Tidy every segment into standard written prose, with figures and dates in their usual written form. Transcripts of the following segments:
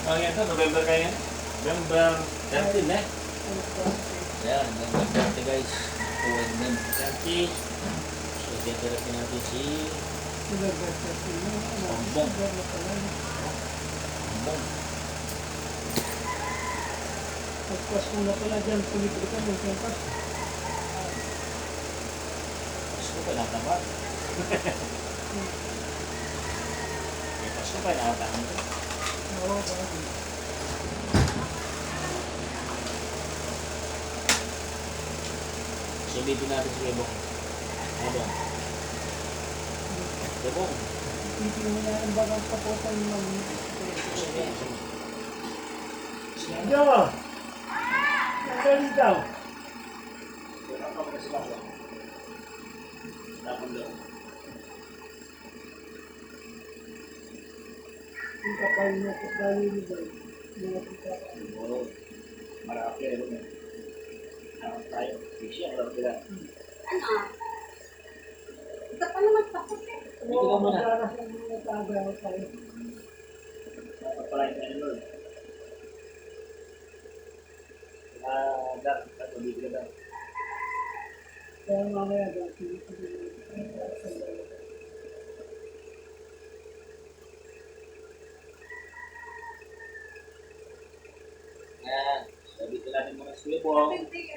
Oh, yan to, November kayo yan. November 13 eh. Ayan, November 30 guys. Tuwag din. 30. So, titirasin natin si Bombong. Bombong. Pagpas mo na pala dyan, pulibrikan yung pagpas. Pasko pa natabat. May pasko pa natabat. Oo, bakit? Sulitin natin si Bebong. Ano ba? Bebong. Titingin na ang bagang kapotan ng Sige. Yo! Nagaling daw. Wala pa kasi ba? Tapon daw. Yung kapal mo, kapal mo daw. Mga kapal. Siguro, marami rin eh. Tayo, fishy, alam sila. Ano? Ito pa naman takot eh. Dito ka muna. Para sa mga tagaw tayo. Papalain ka ni Lord. Dar, tato, dito ka daw. Kaya mamaya daw, Yan, sabi ko natin mga school po. Hindi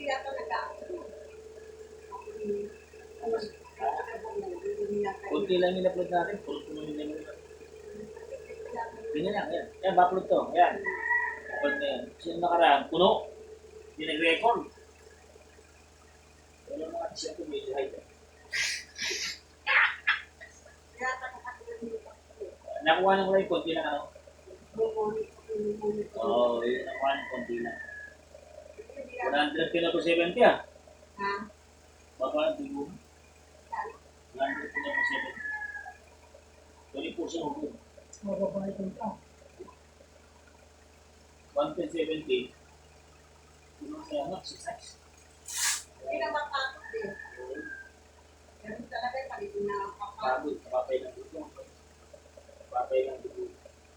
ako Kunti lang yung upload natin. Puro namin lang yung ganyan lang, yan. Yan, upload to. Yan. Upload na yan. Sino nakaraan? Puno. Hindi nag-record. Wala mga siya ito, medyo high. Nakuha ng wala yung konti lang ano. Oo, yun. Nakuha ng konti lang. 100 kilo to 70 ah. Ha? Baba ang dugo. 100 kilo to 70. 20% hubo. mababay kong tao. 170. Kung masaya nga, exercise. Hindi naman takot eh. Ganun talaga yung palitin na kapag. Pagod, kapapay ng dugo. Kapapay ng dugo.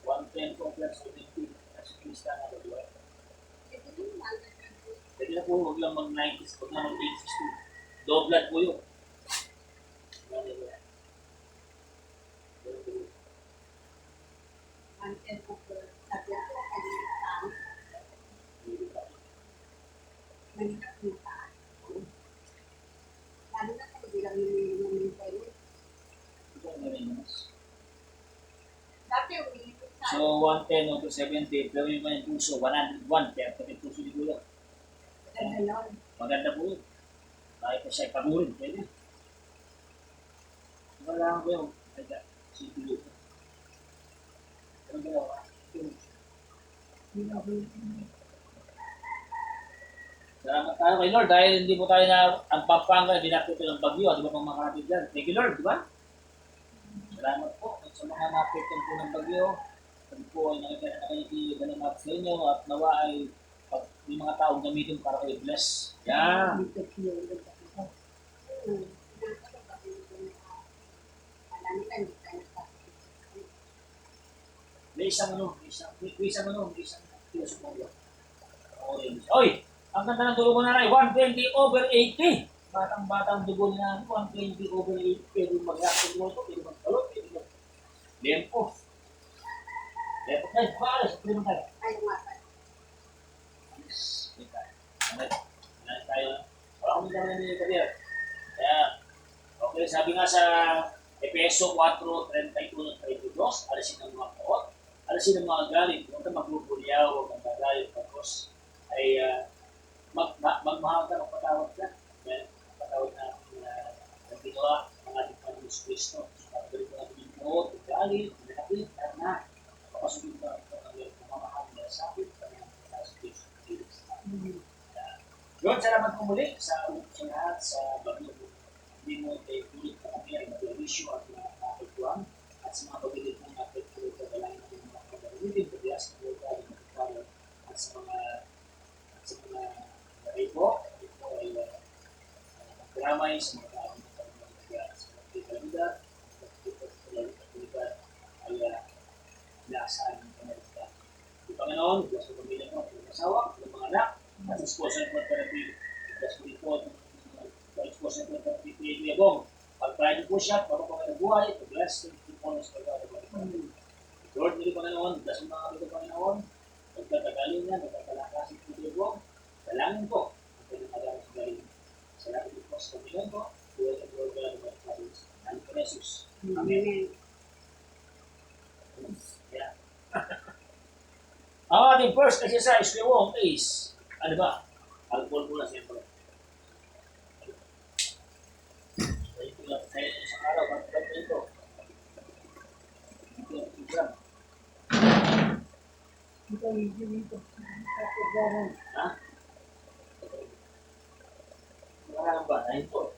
110 ko plus 70. Kasi krista na ito, diba? Ito naman. Pwede na po, huwag lang mag-90s, huwag lang mag-80s po. Low blood po yun. Anten ko po. Sabi ako, kanina tao. Manikat yung taan. Lalo na kung hindi lang yung tayo. Dati umiipit sa So, 110 o 270, pero yung mga puso, 101, kaya pati puso ni Kuya. ganda yun. Maganda po yun. Kahit pa siya ipagurin, pwede. Wala ko yun. Kaya, si Kuya. Ano ginawa? Salamat tayo kay Lord dahil hindi po tayo na ang Pampanga, hindi natin ito ng bagyo. Di ba pang mga kapit dyan? Thank you Lord, di ba? Salamat po at sa mga napitan po ng bagyo. Kami po ay nakikita sa inyo at nawa ay pag may mga taong gamitin para kayo bless. Yan. May isang filosofo. Oy! Ang ganda ng dugo mo na 120 over 80. Batang-batang dugo na 120 over 80. Pwede mag-reaction mo ito, pwede mag-balot, pwede mag lempo. Lempo tayo, paalis, pwede mo tayo. Ay, nga. Yes, ano tayo? Wala akong gano'n nila kadir. Kaya, okay, sabi nga sa Epeso 4:31-32, alisin ang mga kaot, alisin ang mga galit, huwag kang magbubulyaw, huwag kang magalit, tapos ay magmahal ka, magpatawad ka. Magpatawad na ang ginawa ng ating Panginoon Kristo. Pagdalit ko natin yung kaot, yung galit, yung galit, na papasukin ka ang mamahal na sa akin, sa Kristo. Lord, salamat po muli sa lahat sa bagyo po. Hindi mo tayo ulit na kami ay mag-issue at nakakituan at sa mga pagdilit ng nakakituan at dalangin ng mga pagdilit, pagdilas ng mga pagdilit at sa mga po ay magramay sa mga tao ng pagdilit sa mga pagdilit ay exposure for therapy. Tapos po ito, exposure for therapy kay Kuya Bong. Pag-try niyo po siya, para po kayo buhay, to-bless, to-honest for God. Lord, hindi Panginoon, bless mo mga kapatid Panginoon. Pagkatagaling niya, pagkakalakasin po Kuya Bong. Dalangin po, ang kanyang magaling sa galing. Salamat po sa Panginoon po. Buhay at buhay ka lang ng mga Amen po, Jesus. Amen. Yeah. Ang ating first exercise Kuya Bong is, ano ba? Alcohol muna siyempre. Ito lang tayo sa araw, bakit ito? Ito. Ito yung dito. Ha? Wala ba? Na ito.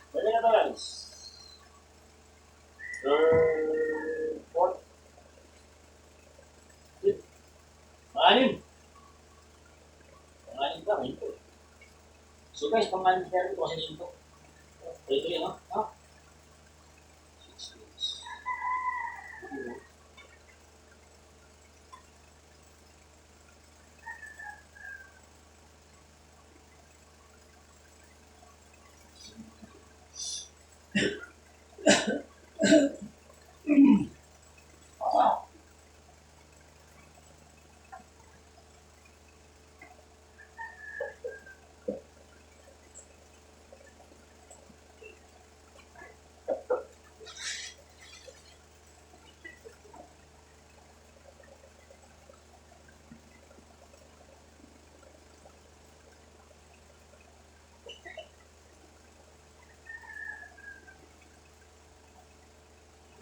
Pwede na ito guys. Fourth. Fifth. Pangalim. Pangalim ba? Ito. So guys, pangalim sa ito kasi ito. Ito yun, ha? Ha? 6 days.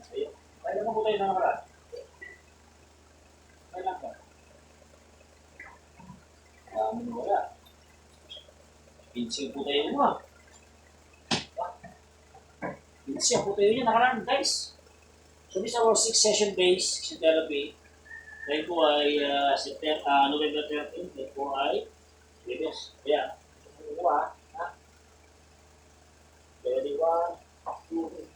Ayun. Kaya mo po tayo na nakaraan. Kailan ka? Ano wala? Pinsya po tayo mo ah. Pinsya po tayo niya nakaraan guys. So this is our 6-session base therapy. Ngayon po ay November 13. Ngayon po ay Webes. Kaya, ano ba? Ha? Ready 1, 2,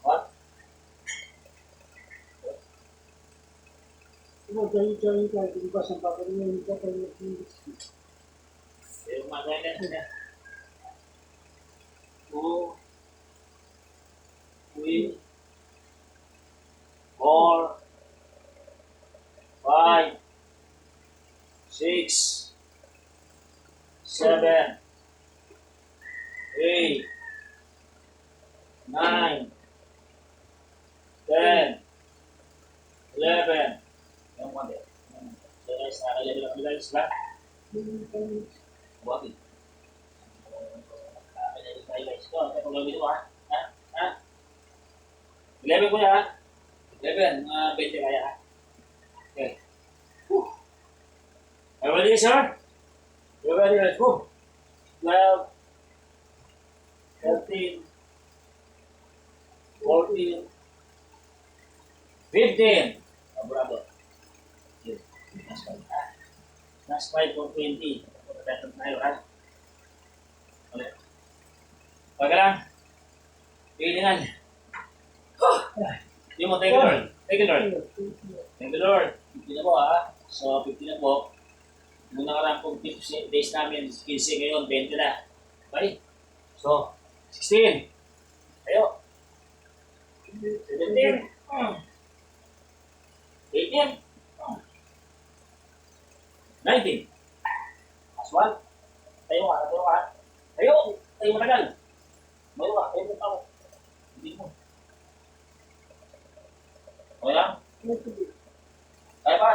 what? Ito, jari-jari ka. Hindi ba sa bakit niya hindi ka tayo nag-iisip? Yung mga ganyan na. 2, 3, 4, 5, 6, 7, 8, 9, 10, 11. Yung mga din. So guys, nakakalabi lang guys ba? Buwagin. Nakakalabi tayo guys. Ito, ang kapag ito ha. Ha? Ha? 11 ko na ha. 11, mga 20 kaya ha. Okay. Whew. Are you ready, sir? You're ready, let's go. 12, 13, 14, 15. Oh, bravo. Yun. Last 5, ha? Last 5 for 20. Pagkatapos tayo, ha? Okay. Pagka lang. Pilingan. Yung mo, thank you, Lord. Thank you, Lord. Thank you, Lord. 50 na po, ha? So, 50 na po. Nung nakaraan pong 15 days namin, 15 ngayon, 20 na. Okay? So, 16. Ayo. 17. 18. 19. Last one. Tayo ka, tayo ka. Tayo! Tayo matagal. Tayo ka, tayo mo tao. Hindi mo. Okay lang? Tayo pa?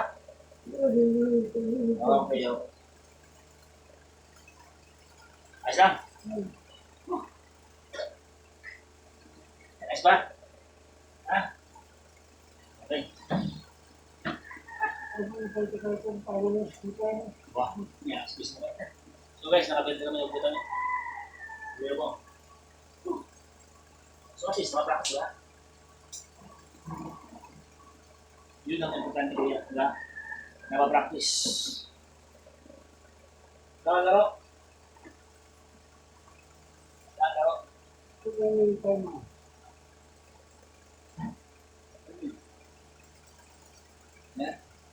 Okay, yo. Ayos lang? Ayos ba? Ha? Okay. Wah, ya, space mo ba? So guys, nakabenta naman yung puta niyo. Pero mo. So kasi, nakapractice ba? Yun ang importante ko yan, diba? Nakapractice. Nakalaro? Nakalaro? training time out.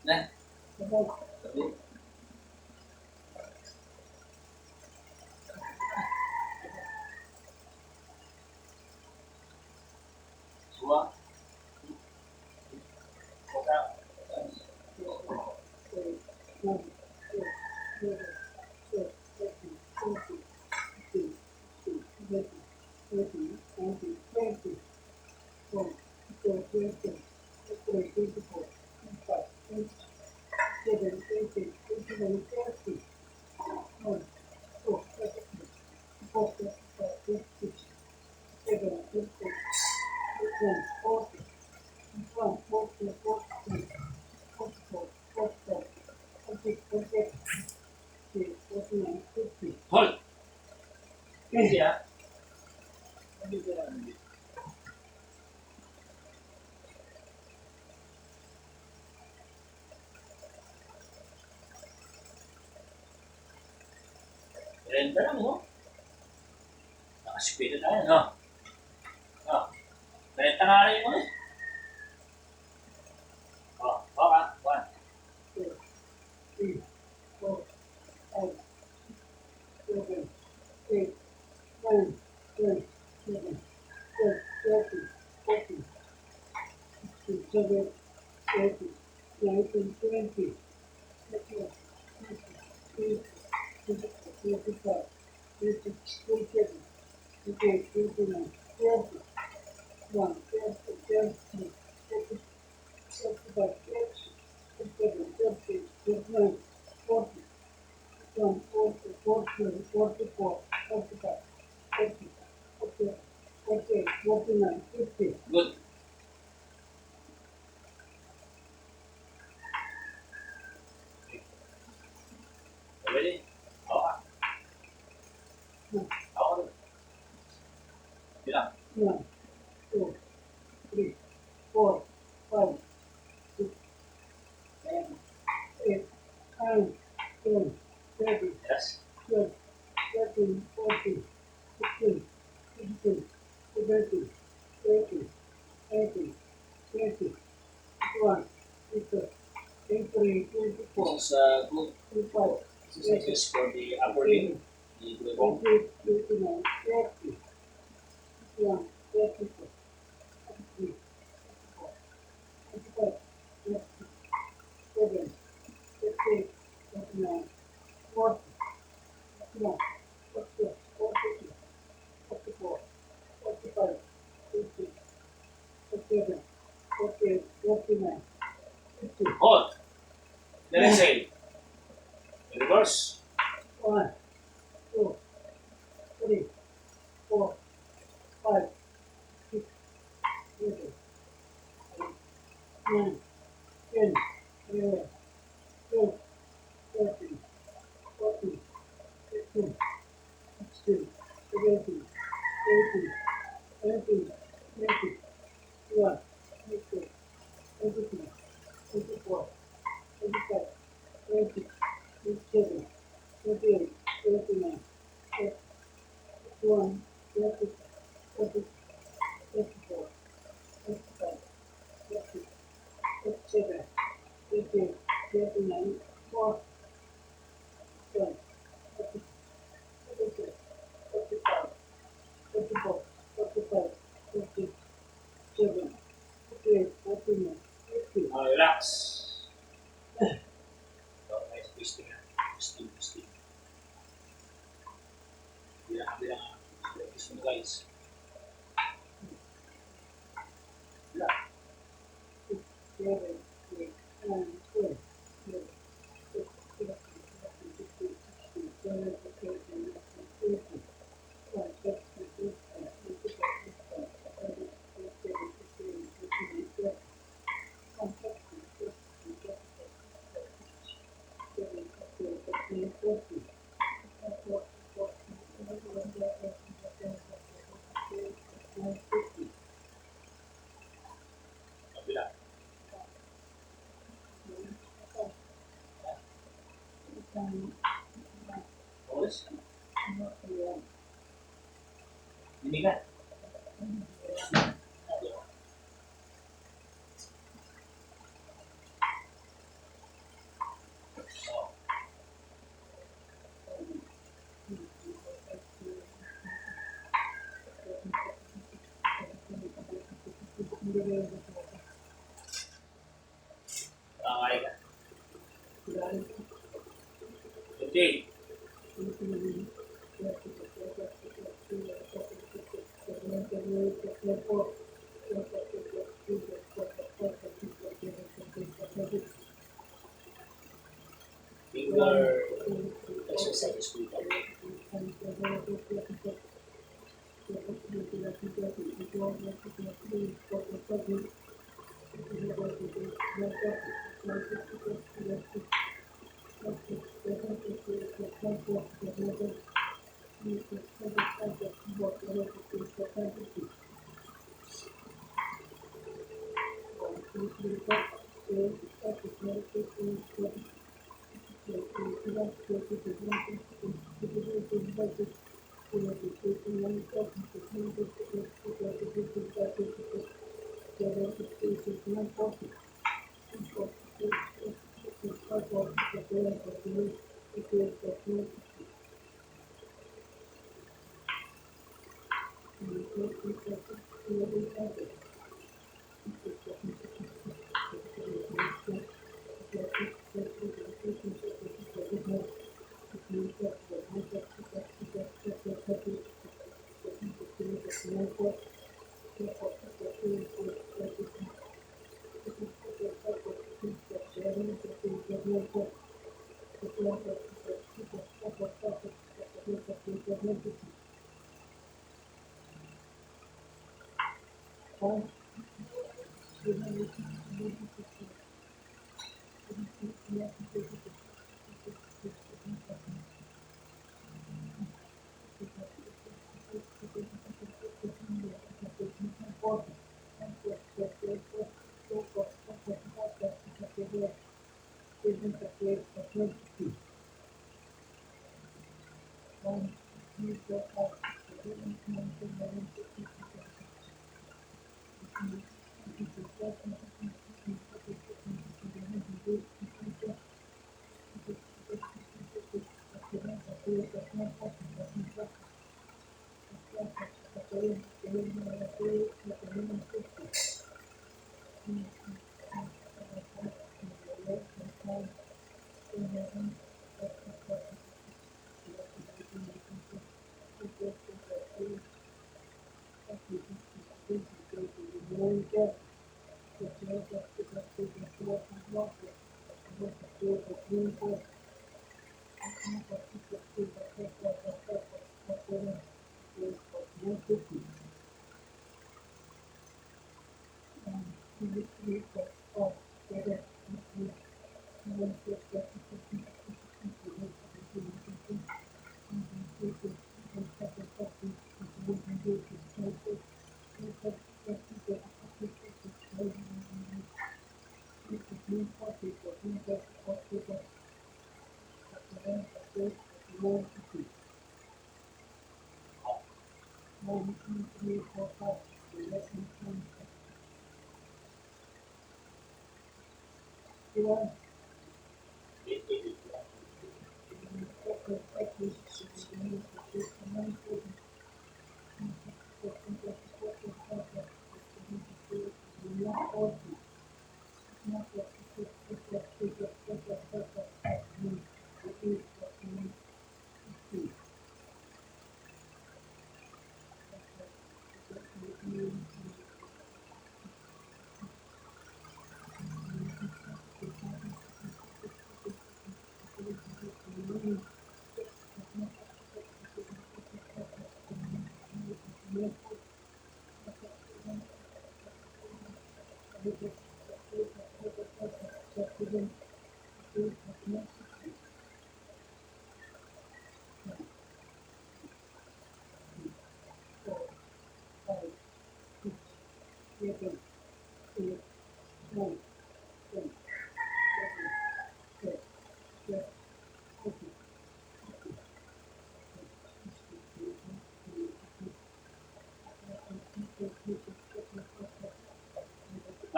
Na. Sabay. Sabi. Suwa. Oka. Hold. Hindi ah. Hindi ko lang. Renta lang mo. Nakasipito tayo, no? Oh. Renta nga rin mo eh. Oh, baka. 50. Good. Ready? Baka. Ako rin. Bilang. 1, 2, 3, 4, 5, 6, 7, 8, 9, 10, 11, Yes. 12, 13, 14, 15, 16, 17, 18, 19, 20, 21, 22, 23, 24, This is good. 25, This is just for the upper limb. The gulong. 28, 29, 30, 31, 32, 33, 34, 35, 36, 37, 38, 39, 40, 41, 42, 43, 44, 45, 46, 47, 48, 49, 50, Hold. Then exhale. Reverse. 1, 2, 3, 4, 5, 6, 7, 8, 9, 10, 11, 12, 13, 14, 15, 16, 17, 18, 19, 20, 21, 22, 23, 24, 25, 26, 27, 28, 29, 30, 31, 32, 33, 34, 35, 36, 37, 38, 39, 40, 41, 42, 43, 45, 44, 45, 46, 47, 48, 49, 50. Relax. Okay, twisting na. Twisting. Bilang. Twist mo guys. Bilang. 7, 8, 9, 10, 11, 12, 13, 14, 15, 16, 17, 18, 19, 20, 21, 22, 23, 24, 25, 26, 27, 28, 29, 30, 31, 32, 33, 34, 35, 36, 50. Bilang. Oras. Hindi ka. Okay. Finger exercises po ito.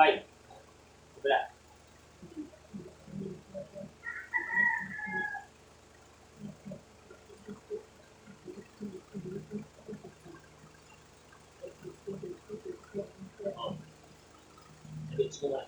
Kaya. Wala. Oh. Sabi ko nga.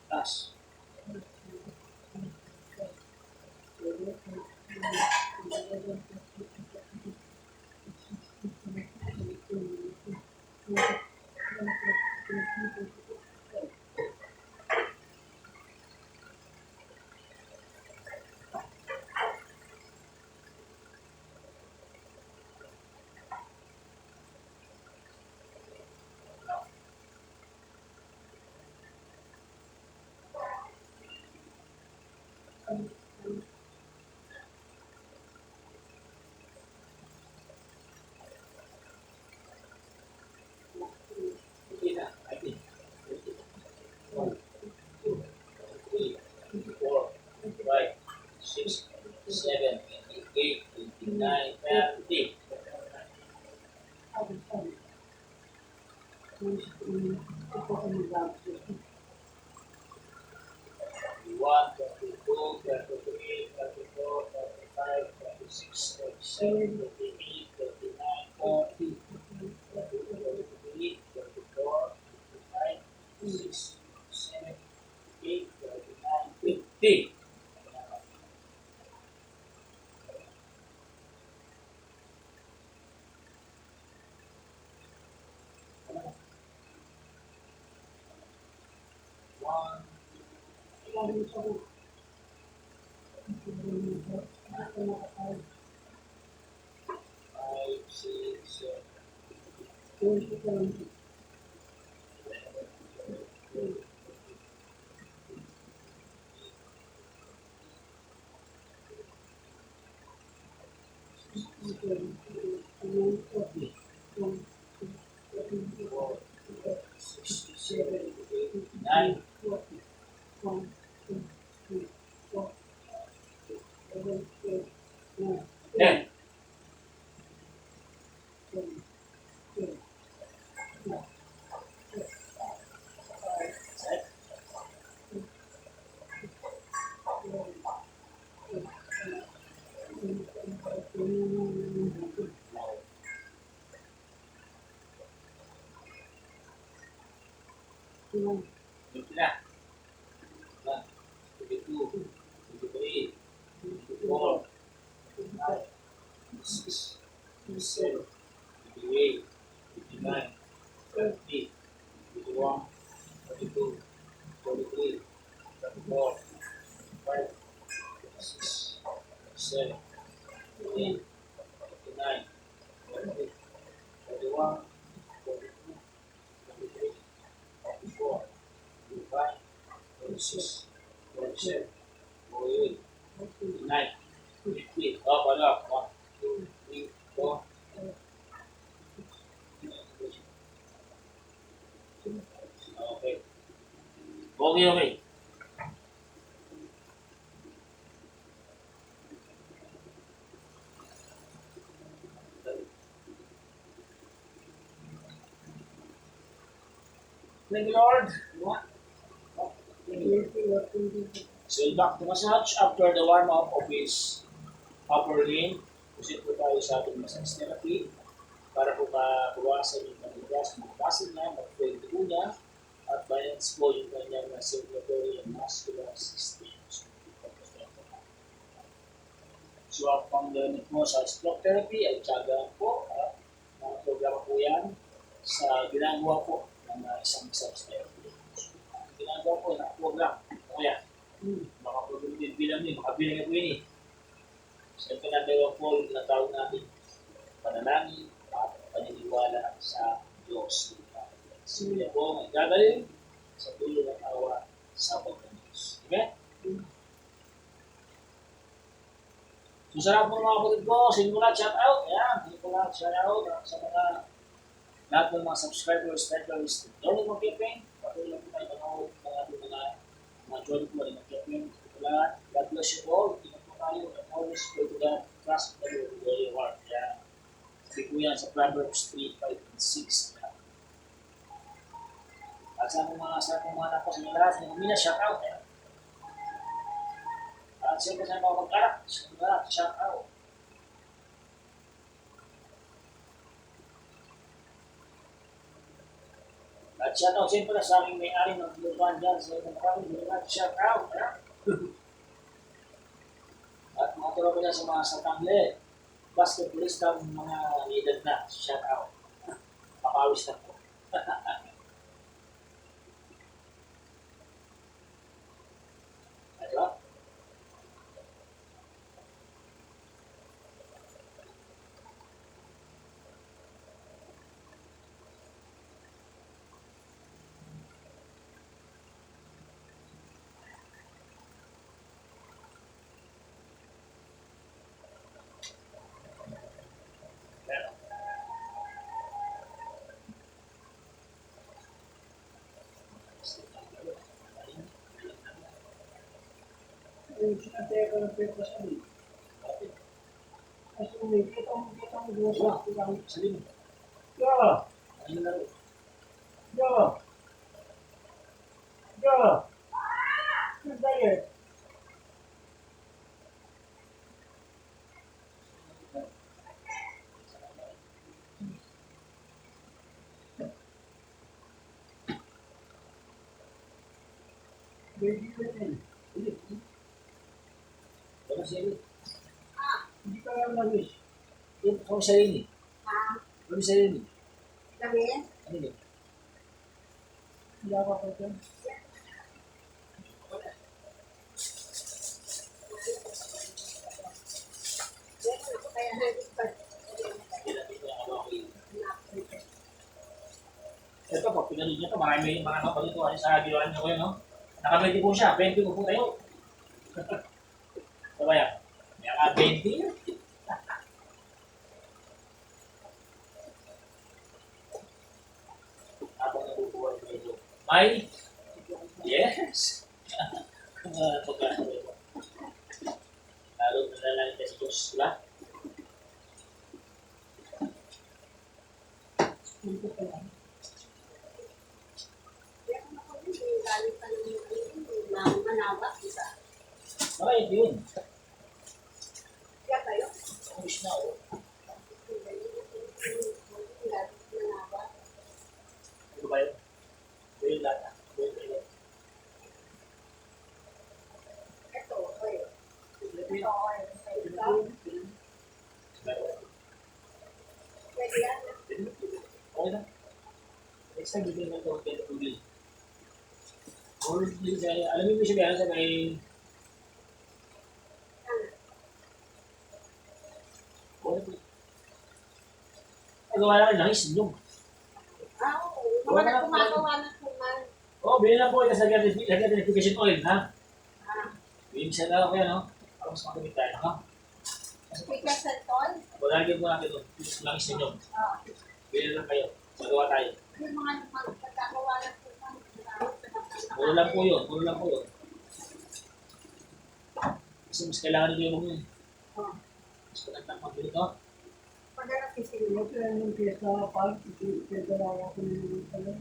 Last. Hindi na. I think. 1, 2, 3, 4, 5, 6, 7, 8, 9, 10. One, 32, 33, 34, 35, 36, 37, 38, 39, 40, 43, 44, 45, 46, 47, 48, 49, 50. One, 5, 6, 7, 4, 6, 7, 8, 9, 10. Set. Fifty na. 1, 22, 23, 24, 25, 26, 27, 28, 29, 30, 31, 32, 43, 34, 35, 36, 37, 38, 39, 40, 41, 42, 43, 44, 45, 46, 47, 48, 49, 50. Oh, wala. 1, 2, 3, 4. Okay. Okay, okay. Thank you, Lord. So, back to massage after the warm-up of his upper limb. Proceed po tayo sa ating massage therapy para po mabawasan yung manigas, magpasin niya, mag-flow yung dugo niya, at balance po yung kanyang circulatory and muscular system. So, ang panggamit mo sa stroke therapy ay tiyagaan po at mga programa po yan sa ginagawa po ng isang massage therapy. Ginagawa po na program. Kaya, baka produktin bilang niyo, makabilang niyo po yun eh. So, ito na dalawa po yung natawag natin panalangin at paniniwala sa Diyos. Sila po ang gagaling sa tulong ng awa sa pagkakas. Amen? So, sa lahat ng mga kapatid ko, sino ko lahat shout out. Ayan, sino ko lahat shout out sa mga lahat ng mga subscribers, members, Lord ng Campaign. Patuloy po tayo manood ng ating mga join po ng Campaign. God bless you all. Tingnan po tayo and always pray to God. Trust the Lord with all your heart. Ayan. Sabi po yan sa Proverbs 3, 5, and 6. At sa mga anak ko sa mga lahat, sa mga mina, shout out. Ayan. At siyempre sa mga mag-anak, sa mga lahat, shout out. At shout out siyempre sa aming may-ari ng lupahan dyan sa itong maraming shout out. Ha? At mga turo ko dyan sa mga satangle, basketballistang mga edad na, shout out. Papawis na po. Diba? Pero, Yung sinataya ka ng pera sa amin. Kasi may kita mo doon sa akin. sabihin mo, Yeah, ano na rin? yeah, yeah. Good diet. Baby, baby. Ano siya rin? Hindi ka lang nangis. Ano siya rin? Ah, Ano siya rin? gabi. Ano yun? Hindi ako pa dyan. Kaya nag-iba. Ito, pag pinanood niyo ito, marami yung mga napalituan sa ginawa niyo ko yun, no? Naka-20 po siya, 20 po tayo. So kaya, may mga 20 yun. Habang nabubuhay ko ito. May? Yes! Pagkano ito. Lalo na lang kasi Diyos, diba? Hindi ka lang. Kaya kung ako yun, yung galing pa ng mga manawak, isa. Bakit yun? Kaya kayo? Wish na ako. Yung galing manawak. Ano ba yun? Yun lahat. Yun. Ito, oil. Ito, oil. Ito, pwede yan. Okay na. Next time, bibigyan ng ito ng tubig. Or, alam mo yung sabihan sa may... Nagawa na rin ng islog. Ah, oo. Mga nagkumagawa ng kuman. Oo, bilhin lang po ito sa identification oil, ha? Ah, Bilhin siya lang ako yan, no? Para mas makamit tayo, ha? speaker sentol. Balagyan po natin ito. Lang islog. Ah, Bilhin lang kayo. Magawa tayo. yung mga nagkagawa ng kuman. Puro lang po yun. Puro lang po yun. Kasi mas kailangan nito yung yun. Oh. Mas panagtang pagbilit, no? Pag nakikinig. Huwag ka lang ng piyesta pag piyesta lang ako ng talang.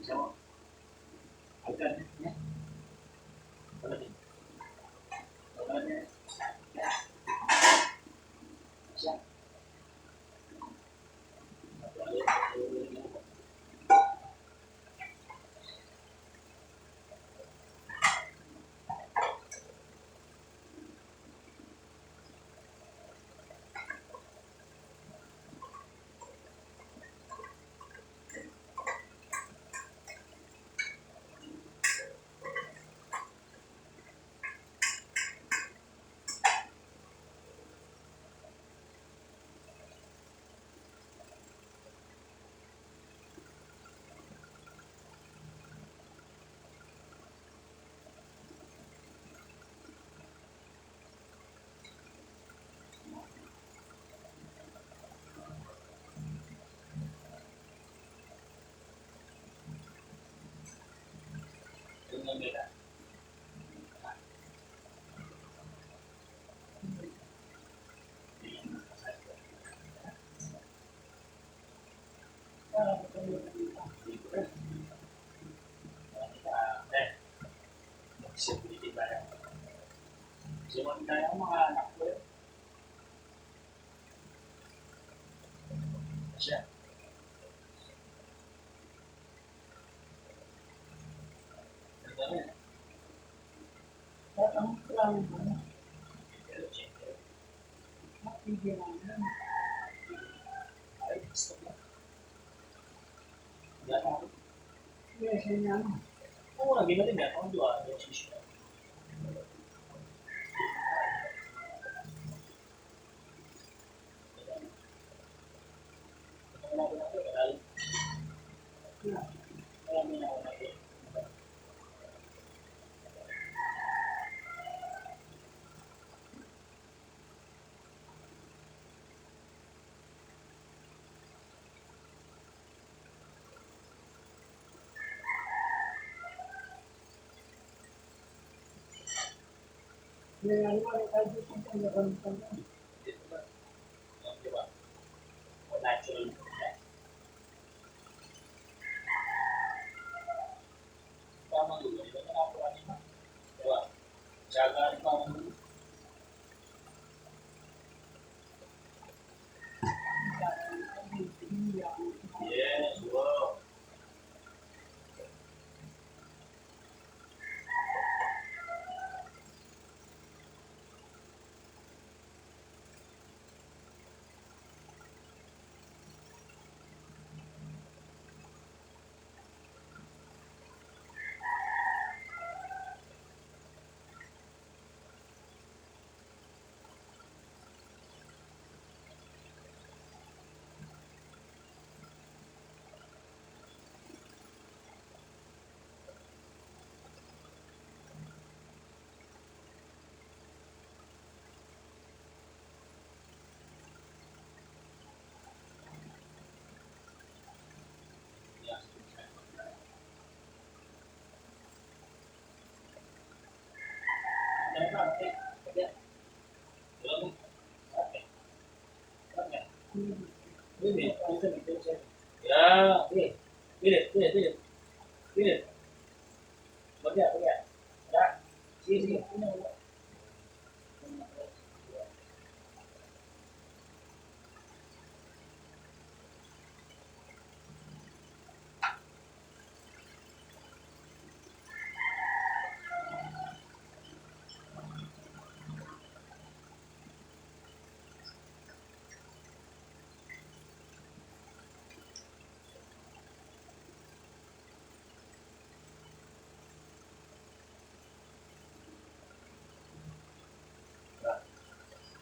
Isa mo. Agad. Ya. Pagdating. Pagdating. Siya. Libre. Mag-security ba yan? Kasi magkaya ang mga anak ko yun. Siya. Ito na. At ang plano mo, Pero siyempre, mapigyan namin. ay, gusto ko. Yan ako. Yes, yun yan. Oo, lagi na rin yan. Ang dua, yung sisyo. May ano, ay tayo dito sa nagamit na. Dito ba? Di ba? O natural. Tamang dulo. Ito na ako kanina. Di ba? Tsaga rin tamang dulo. Yes, wow. Yes. Jangan sampai kerja. Belum. Oke. Oke. Ini, bisa bisa. Ya, ini. Kerja. Ya. Sini.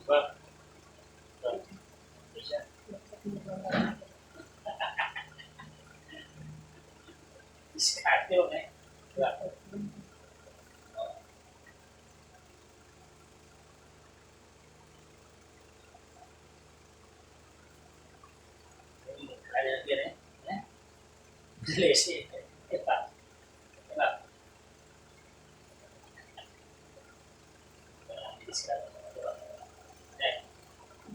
Ba. Bisa. Diskarte yun eh. Diba? Kaya yan eh. Lesi. Diba? Diba? Diskarte. Diba?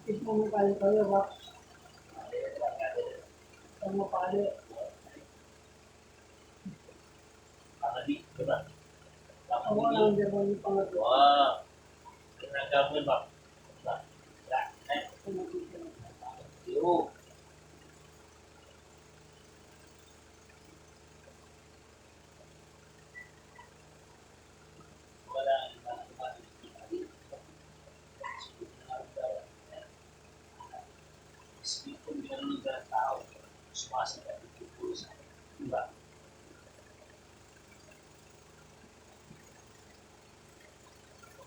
Ito mo pala tayo, ba? Ito mo pala. Pangadi. Diba? Ako lang din mo yung pangatlo. Wah. Kinagawin ba? Diba? Yo. Wala Meskipun kita negara tahu semasa dari keputusan, enggak.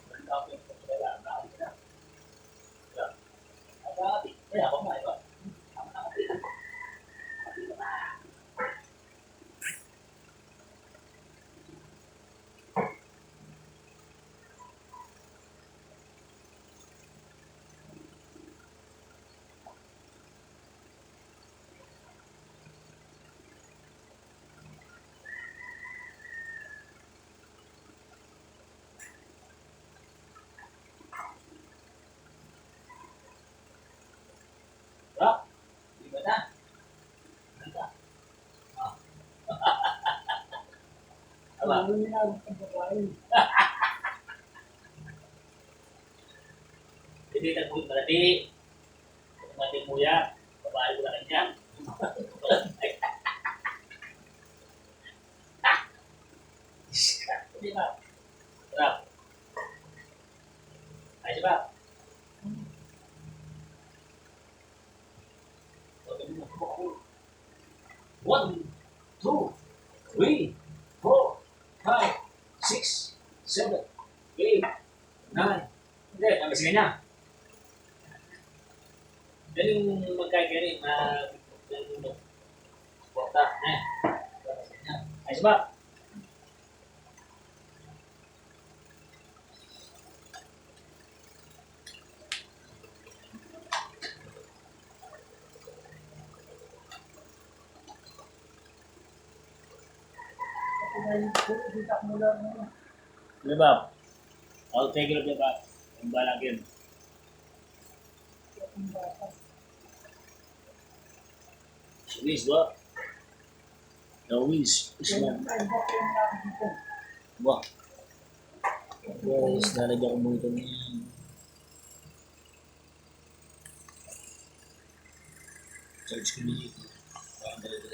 Pemerintah yang berbeda, enggak. Ada, apa main pak? Tama. Ano nila ang babae? Hindi nagbulit malati. Mati muya. Babae ko na kanya. Hindi ba? Sarap. Ayos ba? One, two, three, four, five, six, seven, eight, nine. Hindi, nabas ka niya. Yan yung magkakainin na porta. Ayos ba? Kasi ngayon, dito mo lang ano. Ano ba? I'll take care of your back. Yung balag yun. Yung bata. Luis ba? Luis. Kaya Islam. ay, bakit yung lang dito? Ba? Guys, nalagyan ko muna ito ng charge ko nito. Parang talaga